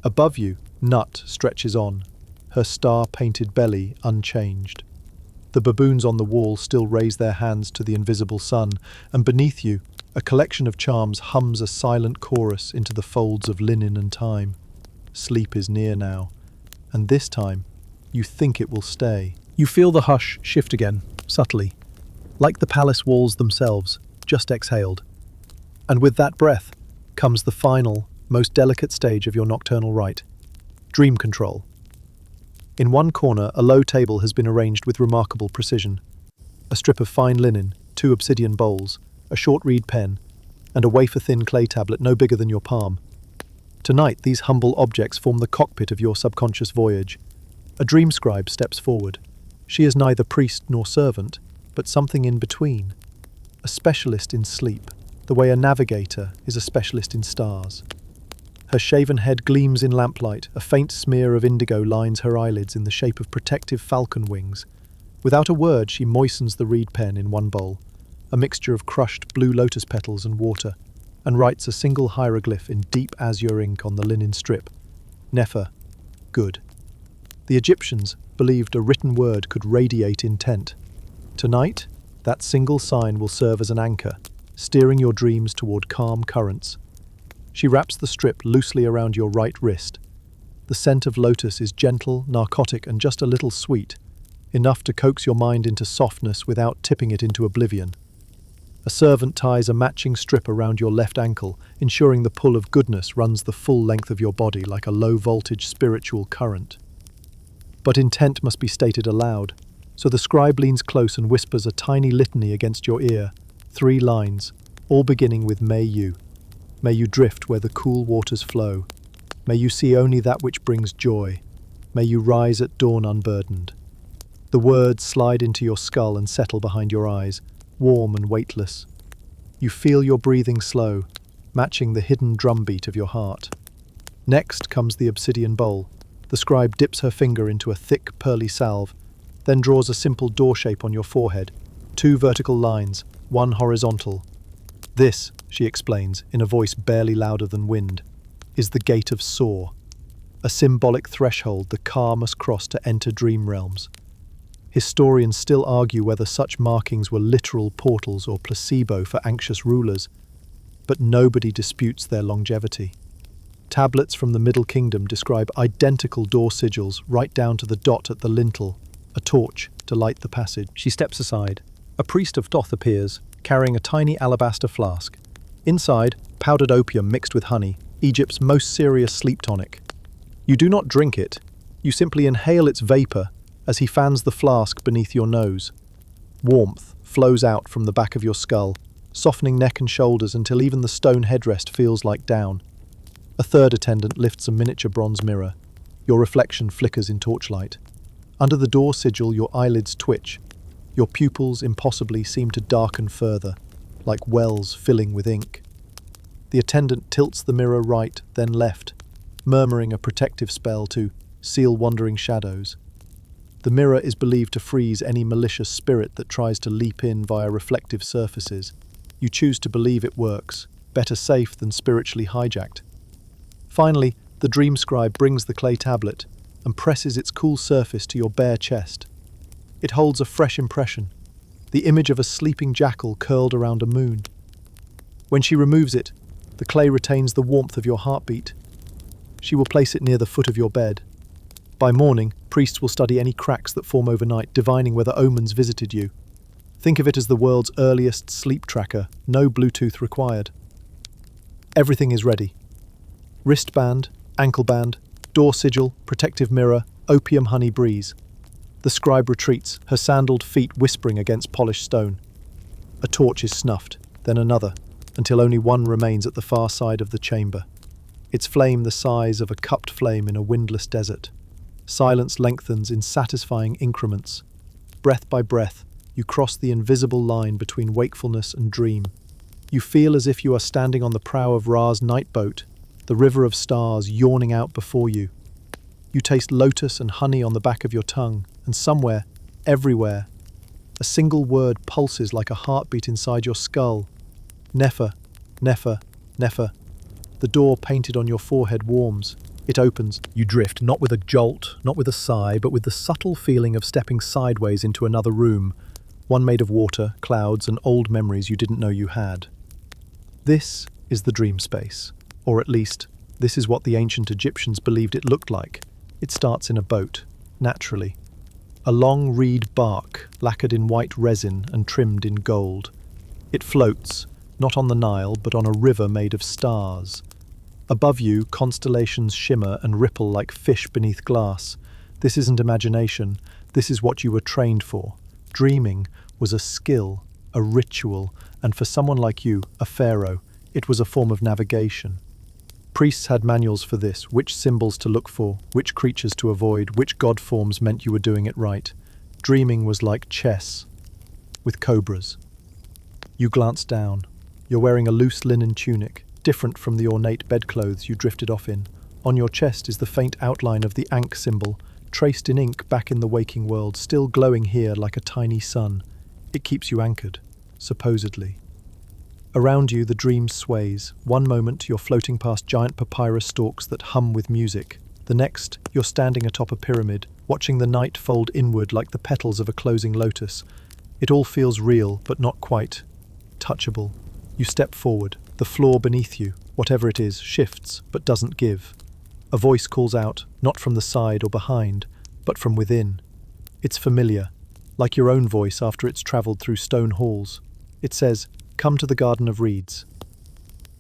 Above you, Nut stretches on, her star-painted belly unchanged. The baboons on the wall still raise their hands to the invisible sun, and beneath you, a collection of charms hums a silent chorus into the folds of linen and time. Sleep is near now, and this time, you think it will stay. You feel the hush shift again, subtly, like the palace walls themselves, just exhaled. And with that breath comes the final, most delicate stage of your nocturnal rite, dream control. In one corner, a low table has been arranged with remarkable precision. A strip of fine linen, 2 obsidian bowls, a short reed pen, and a wafer-thin clay tablet no bigger than your palm. Tonight, these humble objects form the cockpit of your subconscious voyage. A dream scribe steps forward. She is neither priest nor servant, but something in between. A specialist in sleep, the way a navigator is a specialist in stars. Her shaven head gleams in lamplight, a faint smear of indigo lines her eyelids in the shape of protective falcon wings, Without a word, she moistens the reed pen in one bowl, a mixture of crushed blue lotus petals and water, and writes a single hieroglyph in deep azure ink on the linen strip. Nefer, good. The Egyptians believed a written word could radiate intent. Tonight, that single sign will serve as an anchor, steering your dreams toward calm currents. She wraps the strip loosely around your right wrist. The scent of lotus is gentle, narcotic, and just a little sweet, enough to coax your mind into softness without tipping it into oblivion. A servant ties a matching strip around your left ankle, ensuring the pull of goodness runs the full length of your body like a low-voltage spiritual current. But intent must be stated aloud, so the scribe leans close and whispers a tiny litany against your ear, 3 lines, all beginning with May you. May you drift where the cool waters flow. May you see only that which brings joy. May you rise at dawn unburdened. The words slide into your skull and settle behind your eyes, warm and weightless. You feel your breathing slow, matching the hidden drumbeat of your heart. Next comes the obsidian bowl. The scribe dips her finger into a thick, pearly salve, then draws a simple door shape on your forehead, 2 vertical lines, 1 horizontal. This, she explains, in a voice barely louder than wind, is the gate of Saw, a symbolic threshold the Ka must cross to enter dream realms. Historians still argue whether such markings were literal portals or placebo for anxious rulers, but nobody disputes their longevity. Tablets from the Middle Kingdom describe identical door sigils right down to the dot at the lintel, a torch to light the passage. She steps aside. A priest of Thoth appears, carrying a tiny alabaster flask. Inside, powdered opium mixed with honey, Egypt's most serious sleep tonic. You do not drink it, you simply inhale its vapor as he fans the flask beneath your nose. Warmth flows out from the back of your skull, softening neck and shoulders until even the stone headrest feels like down. A third attendant lifts a miniature bronze mirror. Your reflection flickers in torchlight. Under the door sigil, your eyelids twitch. Your pupils impossibly seem to darken further, like wells filling with ink. The attendant tilts the mirror right, then left, murmuring a protective spell to seal wandering shadows. The mirror is believed to freeze any malicious spirit that tries to leap in via reflective surfaces. You choose to believe it works, better safe than spiritually hijacked. Finally, the dream scribe brings the clay tablet and presses its cool surface to your bare chest. It holds a fresh impression, the image of a sleeping jackal curled around a moon. When she removes it, the clay retains the warmth of your heartbeat. She will place it near the foot of your bed. By morning, priests will study any cracks that form overnight, divining whether omens visited you. Think of it as the world's earliest sleep tracker, no Bluetooth required. Everything is ready. Wristband, ankle band, door sigil, protective mirror, opium honey breeze. The scribe retreats, her sandaled feet whispering against polished stone. A torch is snuffed, then another, until only one remains at the far side of the chamber. Its flame the size of a cupped flame in a windless desert. Silence lengthens in satisfying increments. Breath by breath, you cross the invisible line between wakefulness and dream. You feel as if you are standing on the prow of Ra's night boat, the river of stars yawning out before you. You taste lotus and honey on the back of your tongue, and somewhere, everywhere, a single word pulses like a heartbeat inside your skull. Nefer, Nefer, Nefer. The door painted on your forehead warms. It opens. You drift, not with a jolt, not with a sigh, but with the subtle feeling of stepping sideways into another room, one made of water, clouds, and old memories you didn't know you had. This is the dream space, or at least, this is what the ancient Egyptians believed it looked like. It starts in a boat, naturally. A long reed bark, lacquered in white resin and trimmed in gold. It floats, not on the Nile, but on a river made of stars. Above you, constellations shimmer and ripple like fish beneath glass. This isn't imagination, this is what you were trained for. Dreaming was a skill, a ritual, and for someone like you, a pharaoh, it was a form of navigation. Priests had manuals for this, which symbols to look for, which creatures to avoid, which god forms meant you were doing it right. Dreaming was like chess, with cobras. You glance down. You're wearing a loose linen tunic, different from the ornate bedclothes you drifted off in. On your chest is the faint outline of the Ankh symbol, traced in ink back in the waking world, still glowing here like a tiny sun. It keeps you anchored, supposedly. Around you, the dream sways. One moment, you're floating past giant papyrus stalks that hum with music. The next, you're standing atop a pyramid, watching the night fold inward like the petals of a closing lotus. It all feels real, but not quite touchable. You step forward. The floor beneath you, whatever it is, shifts, but doesn't give. A voice calls out, not from the side or behind, but from within. It's familiar, like your own voice after it's travelled through stone halls. It says, "Come to the Garden of Reeds."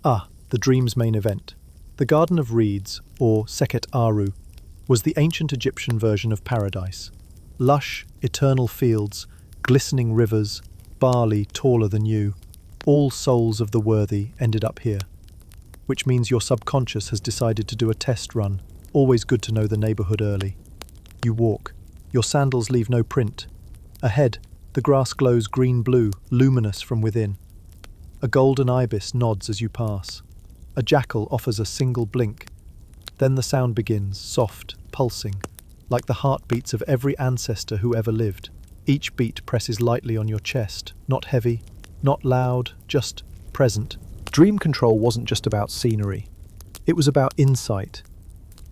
Ah, the dream's main event. The Garden of Reeds, or Seket Aru, was the ancient Egyptian version of paradise. Lush, eternal fields, glistening rivers, barley taller than you. All souls of the worthy ended up here. Which means your subconscious has decided to do a test run. Always good to know the neighbourhood early. You walk. Your sandals leave no print. Ahead, the grass glows green-blue, luminous from within. A golden ibis nods as you pass. A jackal offers a single blink. Then the sound begins, soft, pulsing, like the heartbeats of every ancestor who ever lived. Each beat presses lightly on your chest, not heavy, not loud, just present. Dream control wasn't just about scenery. It was about insight.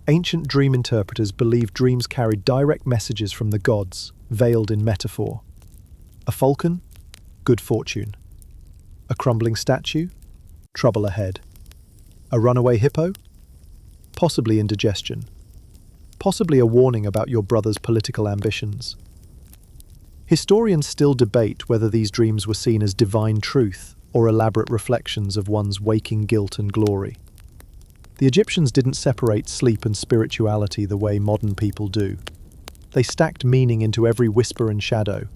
Ancient dream interpreters believed dreams carried direct messages from the gods, veiled in metaphor. A falcon? Good fortune. A crumbling statue? Trouble ahead. A runaway hippo? Possibly indigestion. Possibly a warning about your brother's political ambitions. Historians still debate whether these dreams were seen as divine truth or elaborate reflections of one's waking guilt and glory. The Egyptians didn't separate sleep and spirituality the way modern people do. They stacked meaning into every whisper and shadow.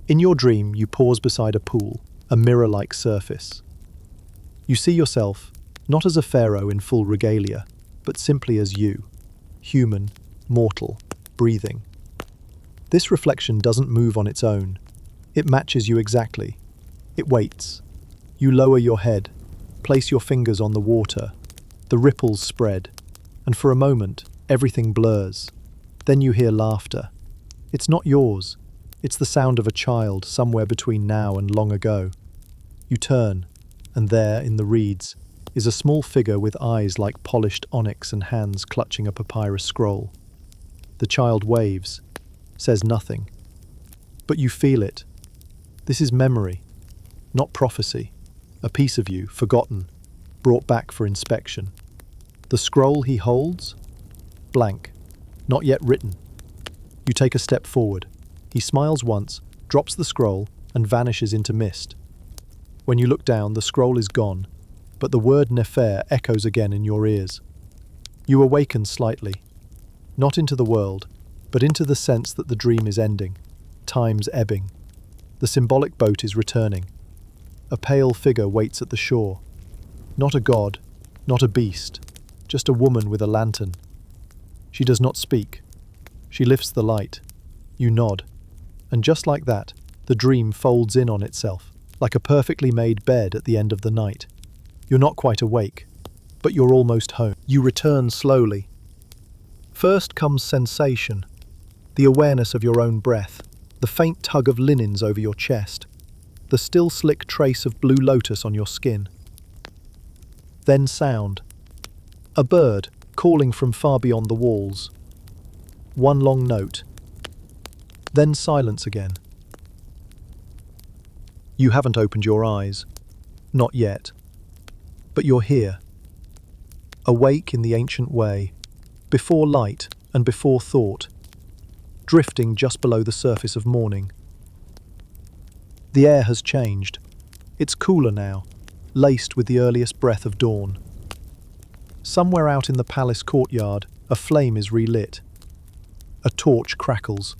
In your dream, you pause beside a pool, a mirror-like surface. You see yourself, not as a pharaoh in full regalia, but simply as you, human, mortal, breathing. This reflection doesn't move on its own. It matches you exactly. It waits. You lower your head, place your fingers on the water. The ripples spread, and for a moment, everything blurs. Then you hear laughter. It's not yours. It's the sound of a child somewhere between now and long ago. You turn, and there, in the reeds, is a small figure with eyes like polished onyx and hands clutching a papyrus scroll. The child waves, says nothing. But you feel it. This is memory, not prophecy. A piece of you, forgotten, brought back for inspection. The scroll he holds? Blank, not yet written. You take a step forward. He smiles once, drops the scroll, and vanishes into mist. When you look down, the scroll is gone, but the word Nefer echoes again in your ears. You awaken slightly, not into the world, but into the sense that the dream is ending, time's ebbing. The symbolic boat is returning. A pale figure waits at the shore. Not a god, not a beast, just a woman with a lantern. She does not speak. She lifts the light. You nod. And just like that, the dream folds in on itself, like a perfectly made bed at the end of the night. You're not quite awake, but you're almost home. You return slowly. First comes sensation, the awareness of your own breath, the faint tug of linens over your chest, the still slick trace of blue lotus on your skin. Then sound. A bird calling from far beyond the walls. One long note. Then silence again. You haven't opened your eyes. Not yet. But you're here. Awake in the ancient way, before light and before thought, drifting just below the surface of morning. The air has changed. It's cooler now, laced with the earliest breath of dawn. Somewhere out in the palace courtyard, a flame is relit. A torch crackles.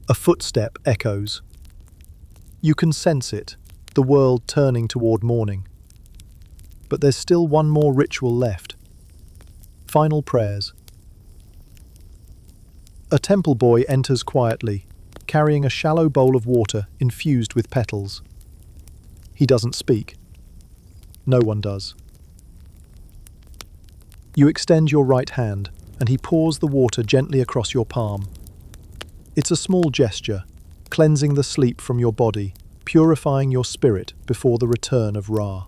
A footstep echoes. You can sense it, the world turning toward morning. But there's still one more ritual left. Final prayers. A temple boy enters quietly, carrying a shallow bowl of water infused with petals. He doesn't speak. No one does. You extend your right hand, and he pours the water gently across your palm. It's a small gesture, cleansing the sleep from your body, purifying your spirit before the return of Ra.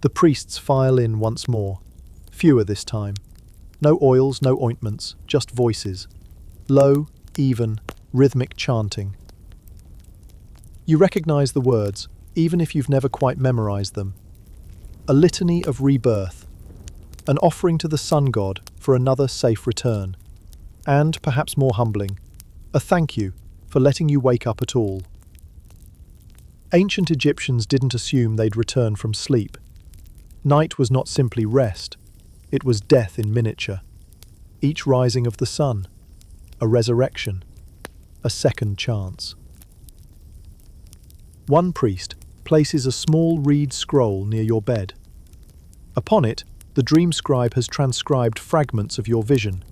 The priests file in once more, fewer this time. No oils, no ointments, just voices. Low, even, rhythmic chanting. You recognize the words, even if you've never quite memorized them. A litany of rebirth, an offering to the sun god for another safe return, and, perhaps more humbling, a thank you for letting you wake up at all. Ancient Egyptians didn't assume they'd return from sleep. Night was not simply rest, it was death in miniature. Each rising of the sun, a resurrection, a second chance. One priest places a small reed scroll near your bed. Upon it, the dream scribe has transcribed fragments of your vision,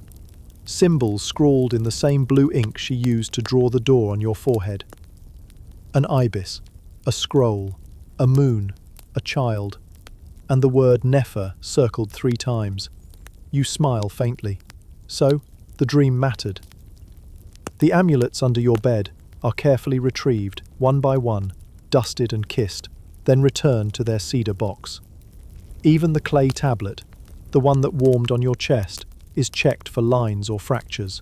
symbols scrawled in the same blue ink she used to draw the door on your forehead. An ibis, a scroll, a moon, a child, and the word Nefer circled 3 times. You smile faintly. So, the dream mattered. The amulets under your bed are carefully retrieved, one by one, dusted and kissed, then returned to their cedar box. Even the clay tablet, the one that warmed on your chest, is checked for lines or fractures.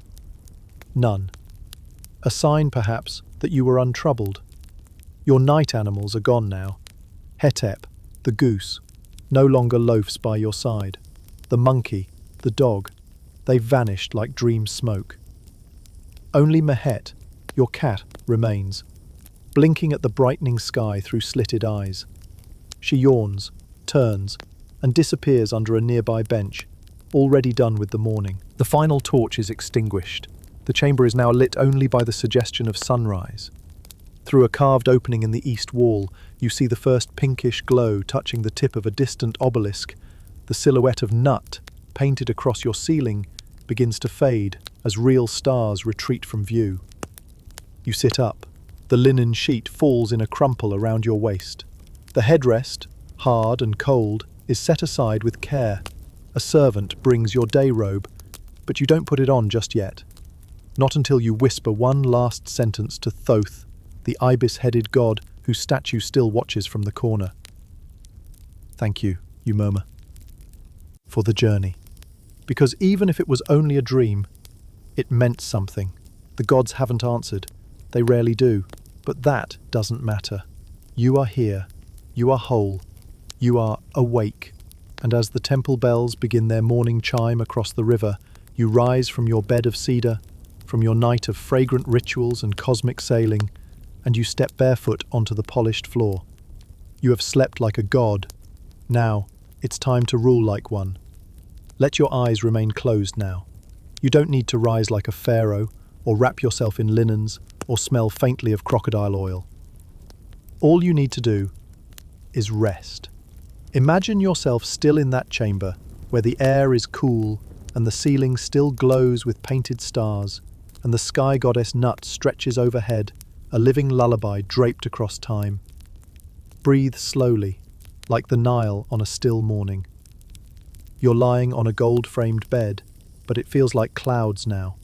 None. A sign, perhaps, that you were untroubled. Your night animals are gone now. Hetep, the goose, no longer loafs by your side. The monkey, the dog, they've vanished like dream smoke. Only Mehet, your cat, remains, blinking at the brightening sky through slitted eyes. She yawns, turns, and disappears under a nearby bench, already done with the morning. The final torch is extinguished. The chamber is now lit only by the suggestion of sunrise. Through a carved opening in the east wall, you see the first pinkish glow touching the tip of a distant obelisk. The silhouette of Nut, painted across your ceiling, begins to fade as real stars retreat from view. You sit up. The linen sheet falls in a crumple around your waist. The headrest, hard and cold, is set aside with care. A servant brings your day robe, but you don't put it on just yet. Not until you whisper one last sentence to Thoth, the ibis-headed god whose statue still watches from the corner. Thank you, you murmur, for the journey. Because even if it was only a dream, it meant something. The gods haven't answered. They rarely do. But that doesn't matter. You are here. You are whole. You are awake. And as the temple bells begin their morning chime across the river, you rise from your bed of cedar, from your night of fragrant rituals and cosmic sailing, and you step barefoot onto the polished floor. You have slept like a god. Now, it's time to rule like one. Let your eyes remain closed now. You don't need to rise like a pharaoh, or wrap yourself in linens, or smell faintly of crocodile oil. All you need to do is rest. Imagine yourself still in that chamber, where the air is cool, and the ceiling still glows with painted stars, and the sky goddess Nut stretches overhead, a living lullaby draped across time. Breathe slowly, like the Nile on a still morning. You're lying on a gold-framed bed, but it feels like clouds now.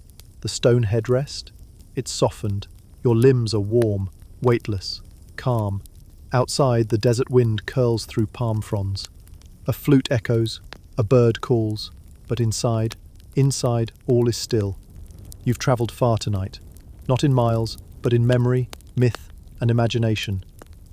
The stone headrest? It's softened. Your limbs are warm, weightless, calm. Outside, the desert wind curls through palm fronds. A flute echoes, a bird calls, but inside, all is still. You've travelled far tonight, not in miles, but in memory, myth, and imagination.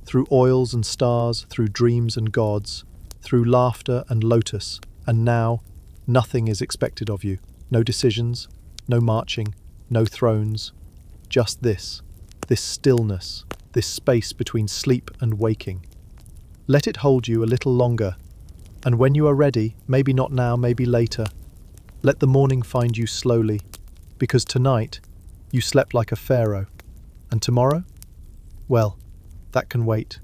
Through oils and stars, through dreams and gods, through laughter and lotus, and now, nothing is expected of you. No decisions, no marching, no thrones. Just this stillness, this space between sleep and waking. Let it hold you a little longer, and when you are ready, maybe not now, maybe later, let the morning find you slowly, because tonight you slept like a pharaoh, and tomorrow? Well, that can wait.